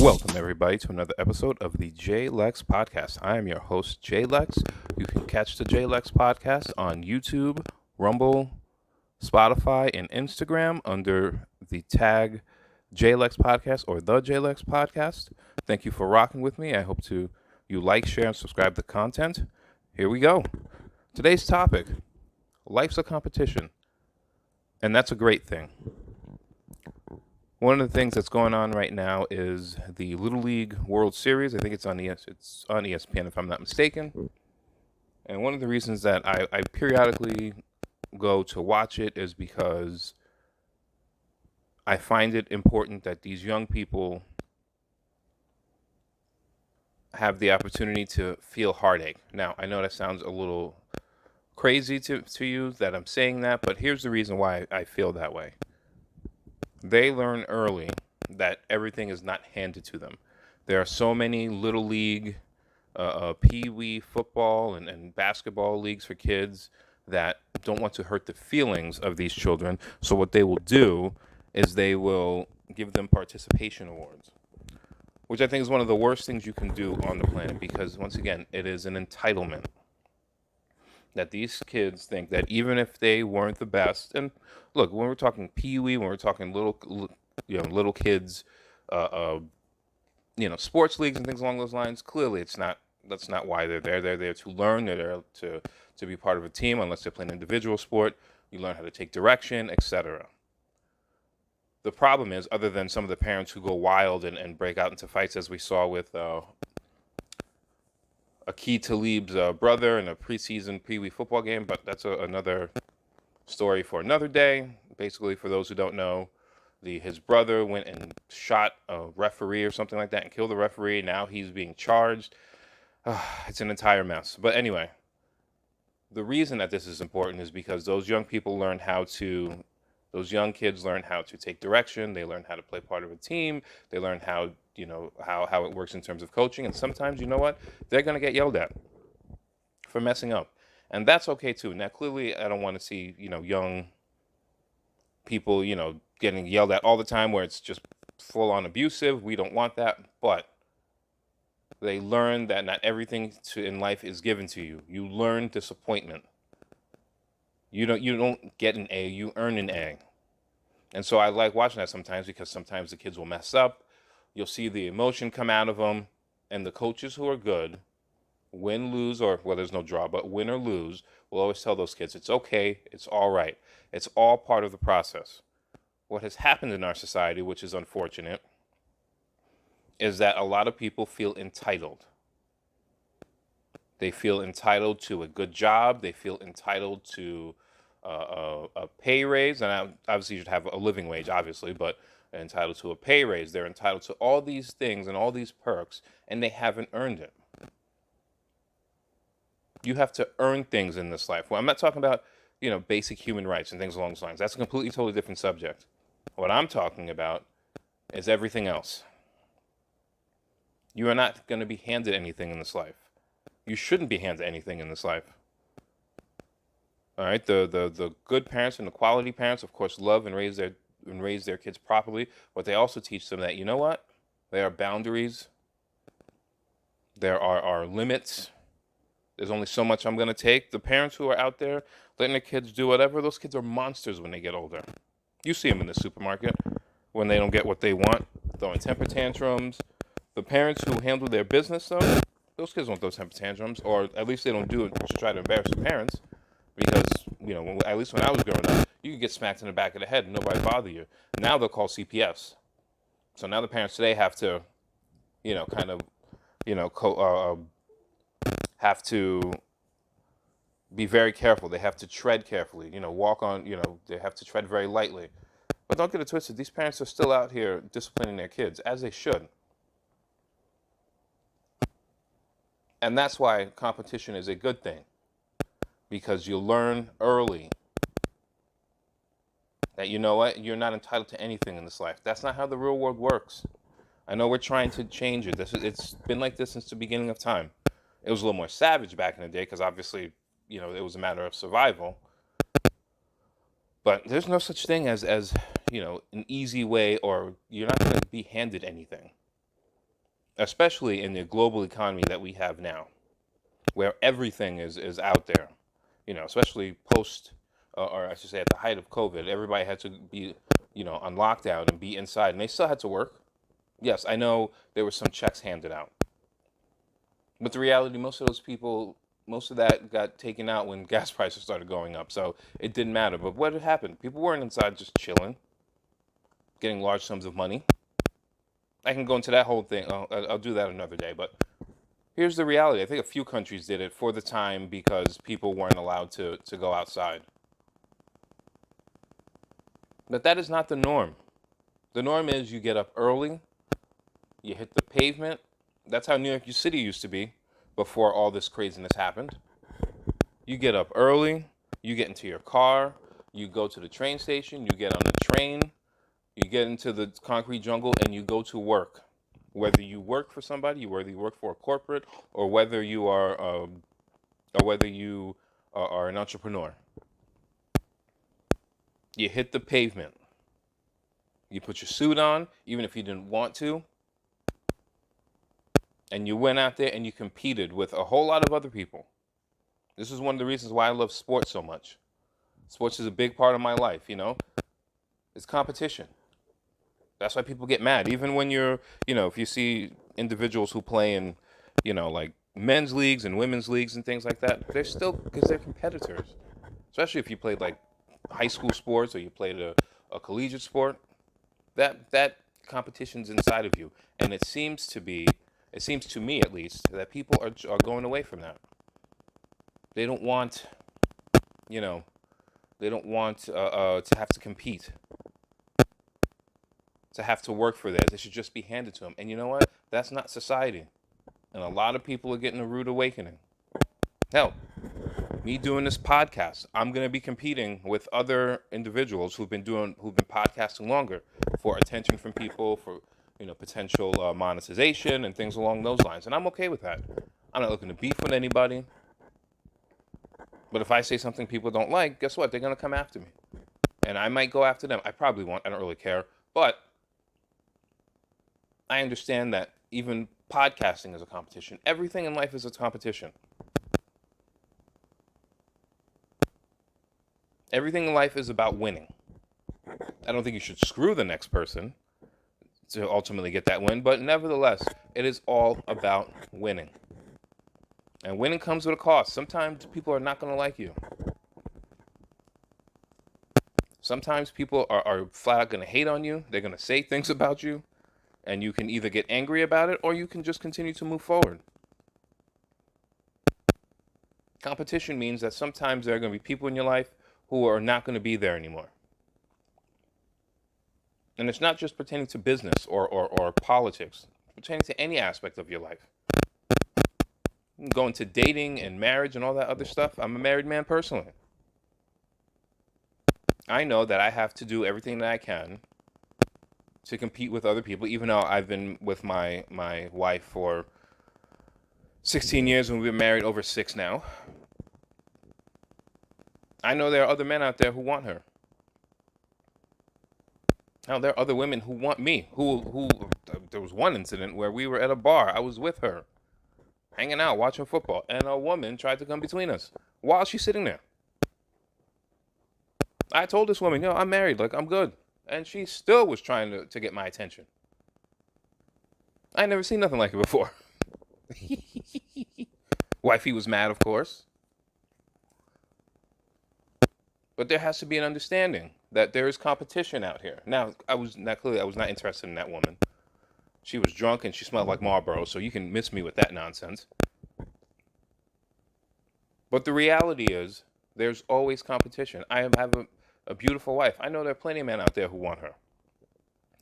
Welcome, everybody, to another episode of the Jay Lex Podcast. I am your host, Jay Lex. You can catch the Jay Lex Podcast on YouTube, Rumble, Spotify, and Instagram under the tag Jay Lex Podcast or the Jay Lex Podcast. Thank you for rocking with me. I hope you like, share, and subscribe to content. Here we go. Today's topic, life's a competition, and that's a great thing. One of the things that's going on right now is the Little League World Series. I think it's on ESPN, if I'm not mistaken. And one of the reasons that I periodically go to watch it is because I find it important that these young people have the opportunity to feel heartache. Now, I know that sounds a little crazy to you that I'm saying that, but here's the reason why I feel that way. They learn early that everything is not handed to them. There are so many little league, pee-wee football and basketball leagues for kids that don't want to hurt the feelings of these children. So what they will do is they will give them participation awards, which I think is one of the worst things you can do on the planet because, once again, it is an entitlement. That these kids think that even if they weren't the best, and look, when we're talking pee-wee, when we're talking little kids, sports leagues and things along those lines, clearly that's not why they're there. They're there to learn. They're there to be part of a team. Unless they play an individual sport, you learn how to take direction, etc. The problem is, other than some of the parents who go wild and break out into fights, as we saw with Aqib Talib's brother in a preseason Pee-wee football game, but that's another story for another day. Basically, for those who don't know, his brother went and shot a referee or something like that and killed the referee. Now he's being charged. It's an entire mess. But anyway, the reason that this is important is because those young kids learn how to take direction. They learn how to play part of a team. They learn how it works in terms of coaching. And sometimes, you know what? They're going to get yelled at for messing up. And that's okay, too. Now, clearly, I don't want to see, young people, getting yelled at all the time where it's just full-on abusive. We don't want that. But they learn that not everything in life is given to you. You learn disappointment. You don't get an A, you earn an A. And so I like watching that sometimes because sometimes the kids will mess up. You'll see the emotion come out of them. And the coaches who are good, win, lose, or, well, there's no draw, but win or lose, will always tell those kids, it's okay, it's all right. It's all part of the process. What has happened in our society, which is unfortunate, is that a lot of people feel entitled. They feel entitled to a good job. They feel entitled to a pay raise. And obviously you should have a living wage, obviously, but they're entitled to a pay raise. They're entitled to all these things and all these perks, and they haven't earned it. You have to earn things in this life. Well, I'm not talking about, basic human rights and things along those lines. That's a completely, totally different subject. What I'm talking about is everything else. You are not going to be handed anything in this life. You shouldn't be handed anything in this life. All right, the good parents and the quality parents, of course, love and raise their kids properly, but they also teach them that, you know what? There are boundaries. There are limits. There's only so much I'm going to take. The parents who are out there letting their kids do whatever, those kids are monsters when they get older. You see them in the supermarket when they don't get what they want, throwing temper tantrums. The parents who handle their business, though, those kids don't throw temper tantrums, or at least they don't do it to try to embarrass the parents. Because, at least when I was growing up, you could get smacked in the back of the head and nobody bother you. Now they'll call CPS. So now the parents today have to, have to be very careful. They have to tread carefully, walk on, they have to tread very lightly. But don't get it twisted. These parents are still out here disciplining their kids, as they should. And that's why competition is a good thing. Because you learn early that, you know what, you're not entitled to anything in this life. That's not how the real world works. I know we're trying to change it. It's been like this since the beginning of time. It was a little more savage back in the day because obviously, it was a matter of survival. But there's no such thing as an easy way, or you're not going to be handed anything. especially in the global economy that we have now, where everything is out there. Especially post, or I should say, at the height of COVID, everybody had to be, on lockdown and be inside, and they still had to work. Yes, I know there were some checks handed out, but the reality, most of those people, most of that got taken out when gas prices started going up, so it didn't matter. But what had happened? People weren't inside just chilling, getting large sums of money. I can go into that whole thing. I'll do that another day. But here's the reality. I think a few countries did it for the time because people weren't allowed to go outside. But that is not the norm. The norm is you get up early, you hit the pavement. That's how New York City used to be before all this craziness happened. You get up early, you get into your car, you go to the train station, you get on the train, you get into the concrete jungle, and you go to work. Whether you work for somebody, whether you work for a corporate, or whether you are an entrepreneur. You hit the pavement. You put your suit on, even if you didn't want to. And you went out there and you competed with a whole lot of other people. This is one of the reasons why I love sports so much. Sports is a big part of my life, It's competition. That's why people get mad. Even when if you see individuals who play in, like men's leagues and women's leagues and things like that, they're still, because they're competitors. Especially if you played like high school sports or you played a collegiate sport. That competition's inside of you. And it seems to me at least, that people are going away from that. They don't want, to have to compete, to have to work for that. They should just be handed to them. And you know what? That's not society. And a lot of people are getting a rude awakening. Hell, me doing this podcast, I'm going to be competing with other individuals who've been podcasting longer for attention from people, for potential monetization and things along those lines. And I'm okay with that. I'm not looking to beef with anybody. But if I say something people don't like, guess what? They're going to come after me. And I might go after them. I probably won't. I don't really care. But I understand that even podcasting is a competition. Everything in life is a competition. Everything in life is about winning. I don't think you should screw the next person to ultimately get that win, but nevertheless, it is all about winning. And winning comes with a cost. Sometimes people are not going to like you. Sometimes people are flat out going to hate on you. They're going to say things about you, and you can either get angry about it or you can just continue to move forward. Competition means that sometimes there are going to be people in your life who are not going to be there anymore. And it's not just pertaining to business or politics. It's pertaining to any aspect of your life. Going to dating and marriage and all that other stuff. I'm a married man personally. I know that I have to do everything that I can to compete with other people, even though I've been with my wife for 16 years and we've been married over 6 now. I know there are other men out there who want her. Now, there are other women who want me. There was one incident where we were at a bar. I was with her, hanging out, watching football, and a woman tried to come between us while she's sitting there. I told this woman, I'm married, I'm good. And she still was trying to get my attention. I ain't never seen nothing like it before. Wifey was mad, of course. But there has to be an understanding that there is competition out here. Now, I was not interested in that woman. She was drunk and she smelled like Marlboro, so you can miss me with that nonsense. But the reality is, there's always competition. I have a beautiful wife. I know there are plenty of men out there who want her.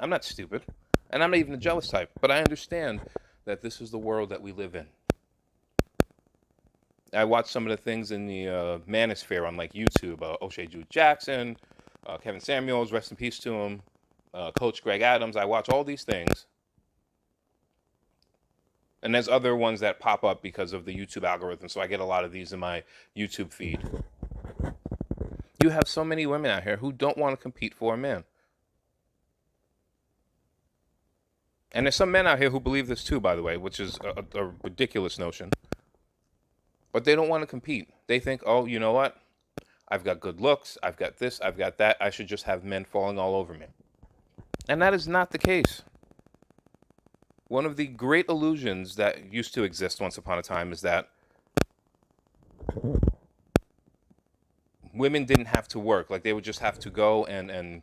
I'm not stupid, and I'm not even the jealous type, but I understand that this is the world that we live in. I watch some of the things in the manosphere on YouTube. O'Shea Jude Jackson, Kevin Samuels, rest in peace to him. Coach Greg Adams. I watch all these things. And there's other ones that pop up because of the YouTube algorithm, so I get a lot of these in my YouTube feed. You have so many women out here who don't want to compete for a man. And there's some men out here who believe this too, by the way, which is a ridiculous notion. But they don't want to compete. They think, oh, you know what? I've got good looks. I've got this. I've got that. I should just have men falling all over me. And that is not the case. One of the great illusions that used to exist once upon a time is that women didn't have to work. Like, they would just have to go and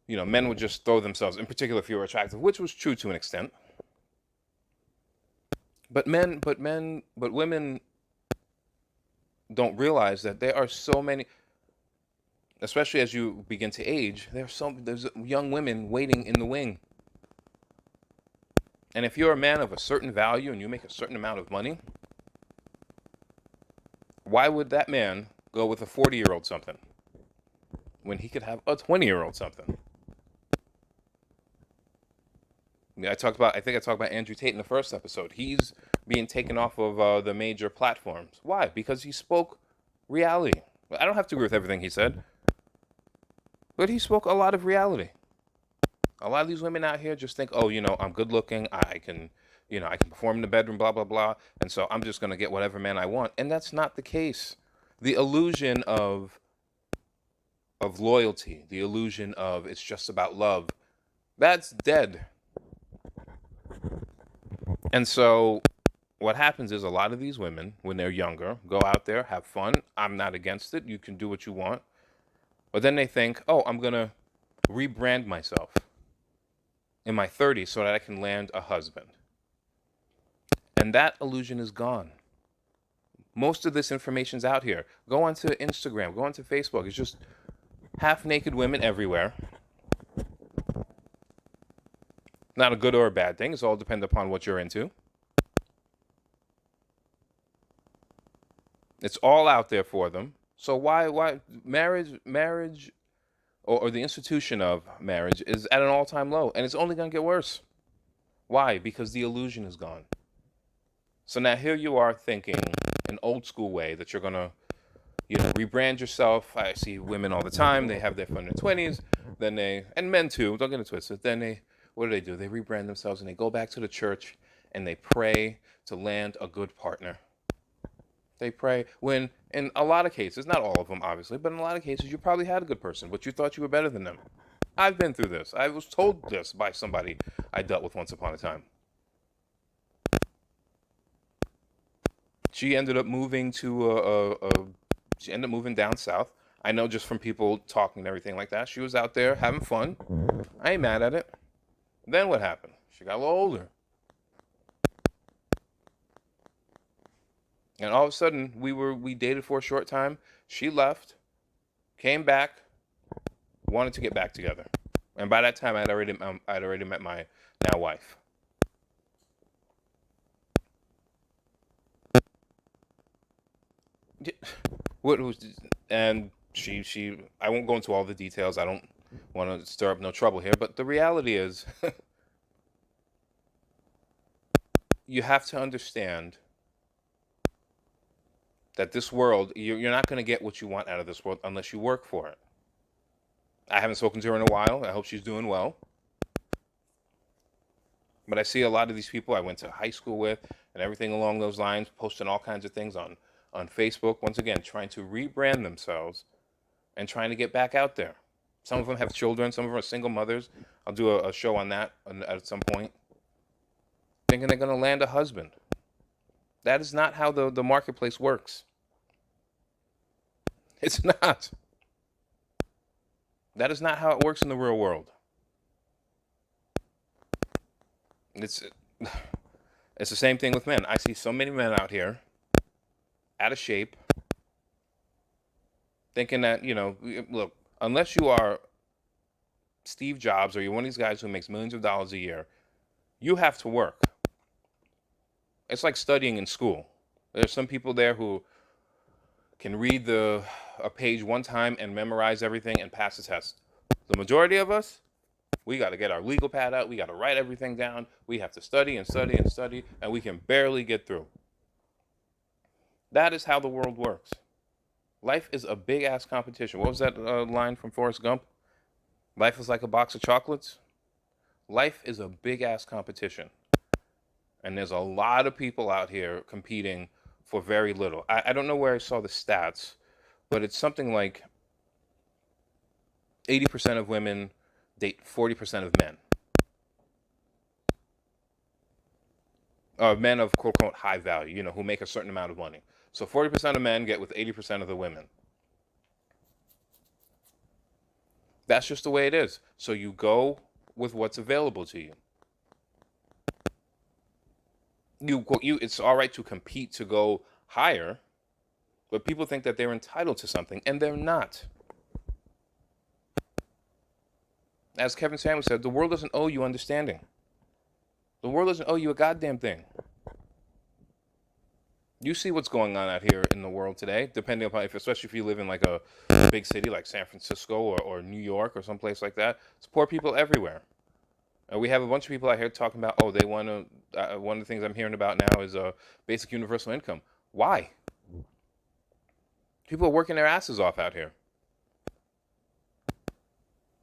men would just throw themselves, in particular if you were attractive, which was true to an extent. But women don't realize that there are so many, especially as you begin to age, there's young women waiting in the wing. And if you're a man of a certain value and you make a certain amount of money, why would that man go with a 40-year-old something when he could have a 20-year-old something? I think I talked about Andrew Tate in the first episode. He's being taken off of the major platforms. Why? Because he spoke reality. I don't have to agree with everything he said, but he spoke a lot of reality. A lot of these women out here just think, oh, I'm good looking. I can perform in the bedroom, blah, blah, blah. And so I'm just going to get whatever man I want. And that's not the case. The illusion of loyalty, the illusion of it's just about love, that's dead. And so what happens is a lot of these women, when they're younger, go out there, have fun. I'm not against it. You can do what you want. But then they think, oh, I'm going to rebrand myself in my 30s so that I can land a husband. And that illusion is gone. Most of this information's out here. Go onto Instagram, go onto Facebook. It's just half-naked women everywhere. Not a good or a bad thing. It's all dependent upon what you're into. It's all out there for them. So why marriage or the institution of marriage is at an all-time low, and it's only going to get worse. Why? Because the illusion is gone. So now here you are thinking an old school way that you're going to rebrand yourself. I see women all the time. They have their fun in their 20s. And men too, don't get it twisted. Then what do? They rebrand themselves and they go back to the church and they pray to land a good partner. They pray when, in a lot of cases, not all of them obviously, but in a lot of cases you probably had a good person, but you thought you were better than them. I've been through this. I was told this by somebody I dealt with once upon a time. She ended up moving down south. I know just from people talking and everything like that. She was out there having fun. I ain't mad at it. Then what happened? She got a little older. And all of a sudden, we dated for a short time. She left, came back, wanted to get back together. And by that time, I'd already met my now wife. And she I won't go into all the details. I don't want to stir up no trouble here, but the reality is you have to understand that this world, you're not going to get what you want out of this world unless you work for it. I haven't spoken to her in a while. I hope she's doing well. But I see a lot of these people I went to high school with and everything along those lines, posting all kinds of things on Facebook, once again, trying to rebrand themselves and trying to get back out there. Some of them have children. Some of them are single mothers. I'll do a show on that at some point. Thinking they're going to land a husband. That is not how the marketplace works. It's not. That is not how it works in the real world. It's the same thing with men. I see so many men out here out of shape, thinking that, look, unless you are Steve Jobs or you're one of these guys who makes millions of dollars a year, you have to work. It's like studying in school. There's some people there who can read a page one time and memorize everything and pass the test. The majority of us, we got to get our legal pad out. We got to write everything down. We have to study and study and study, and we can barely get through. That is how the world works. Life is a big-ass competition. What was that line from Forrest Gump? Life is like a box of chocolates. Life is a big-ass competition. And there's a lot of people out here competing for very little. I don't know where I saw the stats, but it's something like 80% of women date 40% of men. Men of quote unquote high value, who make a certain amount of money. So 40% of men get with 80% of the women. That's just the way it is. So you go with what's available to you. It's all right to compete to go higher, but people think that they're entitled to something, and they're not. As Kevin Samuels said, the world doesn't owe you understanding. The world doesn't owe you a goddamn thing. You see what's going on out here in the world today, depending upon especially if you live in like a big city like San Francisco or New York or someplace like that. It's poor people everywhere. And we have a bunch of people out here talking about, they want to, one of the things I'm hearing about now is basic universal income. Why? People are working their asses off out here.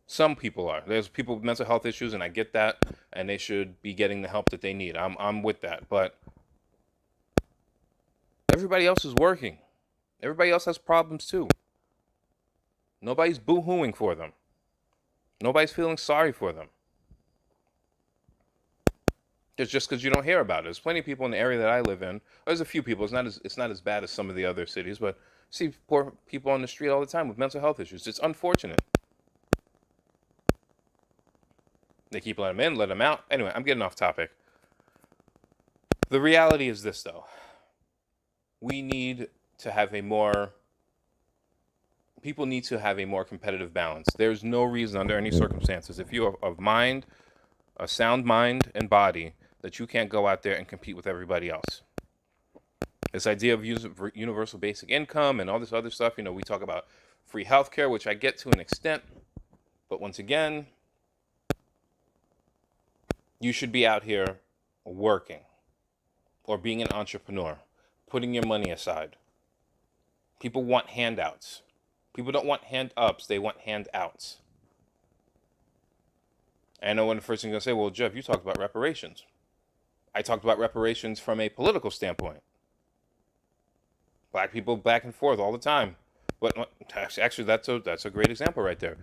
Some people are. There's people with mental health issues, and I get that, and they should be getting the help that they need. I'm with that. But everybody else is working. Everybody else has problems too. Nobody's boo-hooing for them. Nobody's feeling sorry for them. It's just because you don't hear about it. There's plenty of people in the area that I live in. There's a few people. It's not as bad as some of the other cities, but I see poor people on the street all the time with mental health issues. It's unfortunate. They keep letting them in, let them out. Anyway, I'm getting off topic. The reality is this, though. We need to have people need to have a more competitive balance. There's no reason under any circumstances, if you are of mind, a sound mind and body, that you can't go out there and compete with everybody else. This idea of universal basic income and all this other stuff, we talk about free healthcare, which I get to an extent. But once again, you should be out here working or being an entrepreneur, putting your money aside. People want handouts. People don't want hand-ups, they want handouts. I know when the first thing you're going to say, well, Jeff, you talked about reparations. I talked about reparations from a political standpoint. Black people back and forth all the time. But actually, that's a great example right there.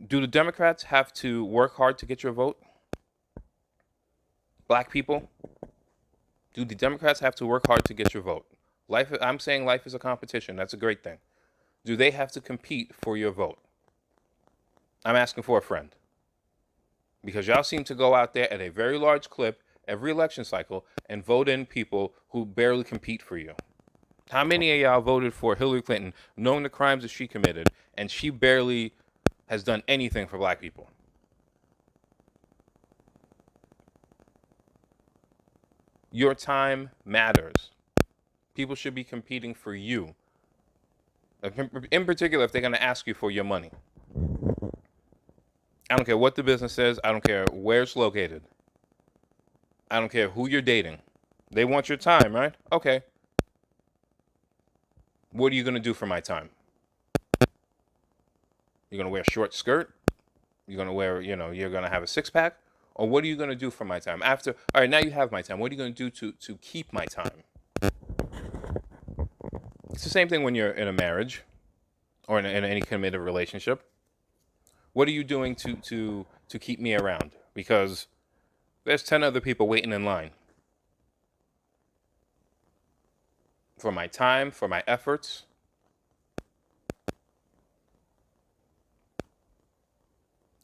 Do the Democrats have to work hard to get your vote? Black people, do the Democrats have to work hard to get your vote? I'm saying life is a competition. That's a great thing. Do they have to compete for your vote? I'm asking for a friend. Because y'all seem to go out there at a very large clip every election cycle and vote in people who barely compete for you. How many of y'all voted for Hillary Clinton knowing the crimes that she committed and she barely has done anything for black people? Your time matters. People should be competing for you. In particular, if they're going to ask you for your money. I don't care what the business is. I don't care where it's located. I don't care who you're dating. They want your time, right? Okay. What are you going to do for my time? You're going to wear a short skirt? You're going to wear, you're going to have a six-pack? Or what are you going to do for my time? All right, now you have my time. What are you going to do to keep my time? It's the same thing when you're in a marriage or in any committed relationship. What are you doing to keep me around? Because there's 10 other people waiting in line for my time, for my efforts.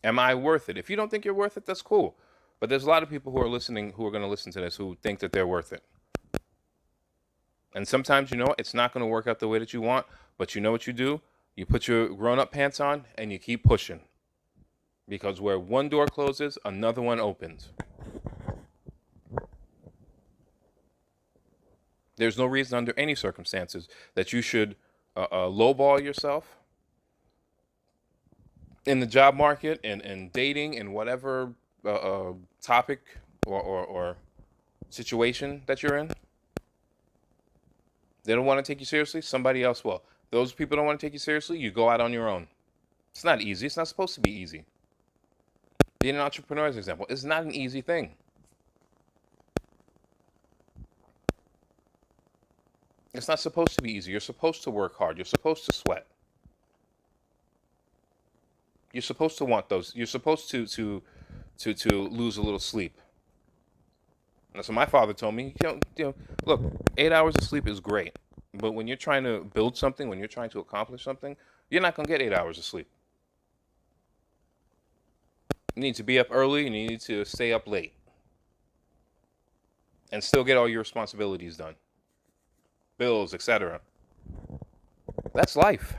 Am I worth it? If you don't think you're worth it, that's cool. But there's a lot of people who are listening, who are going to listen to this, who think that they're worth it. And sometimes, it's not going to work out the way that you want. But you know what you do? You put your grown-up pants on and you keep pushing. Because where one door closes, another one opens. There's no reason under any circumstances that you should lowball yourself in the job market and dating and whatever topic or situation that you're in. They don't want to take you seriously, somebody else will. Those people don't want to take you seriously, you go out on your own. It's not easy. It's not supposed to be easy. Being an entrepreneur, as an example, is not an easy thing. It's not supposed to be easy. You're supposed to work hard. You're supposed to sweat. You're supposed to want those. You're supposed to lose a little sleep. And so my father told me, look, 8 hours of sleep is great, but when you're trying to build something, when you're trying to accomplish something, you're not gonna get 8 hours of sleep. You need to be up early and you need to stay up late, and still get all your responsibilities done, bills, etc. That's life.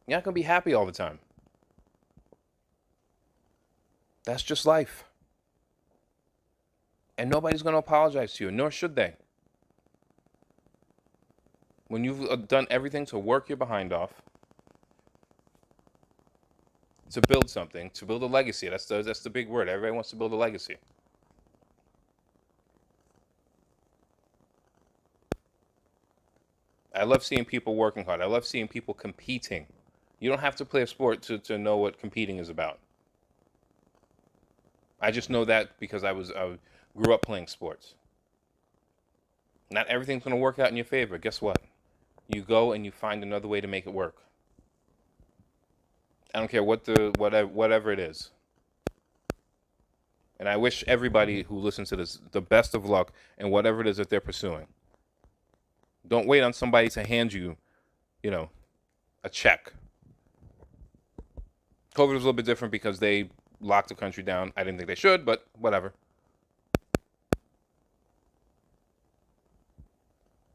You're not gonna be happy all the time. That's just life. And nobody's going to apologize to you, nor should they. When you've done everything to work your behind off, to build something, to build a legacy. That's the big word. Everybody wants to build a legacy. I love seeing people working hard. I love seeing people competing. You don't have to play a sport to know what competing is about. I just know that because I grew up playing sports. Not everything's going to work out in your favor. Guess what? You go and you find another way to make it work. I don't care whatever it is. And I wish everybody who listens to this the best of luck in whatever it is that they're pursuing. Don't wait on somebody to hand you, a check. COVID was a little bit different because they locked the country down. I didn't think they should, but whatever.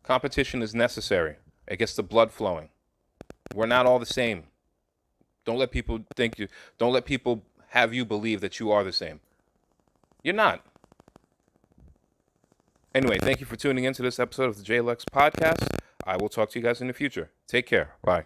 Competition is necessary. It gets the blood flowing. We're not all the same. Don't let people have you believe that you are the same. You're not. Anyway, thank you for tuning into this episode of the Jay Lex Podcast. I will talk to you guys in the future. Take care. Bye.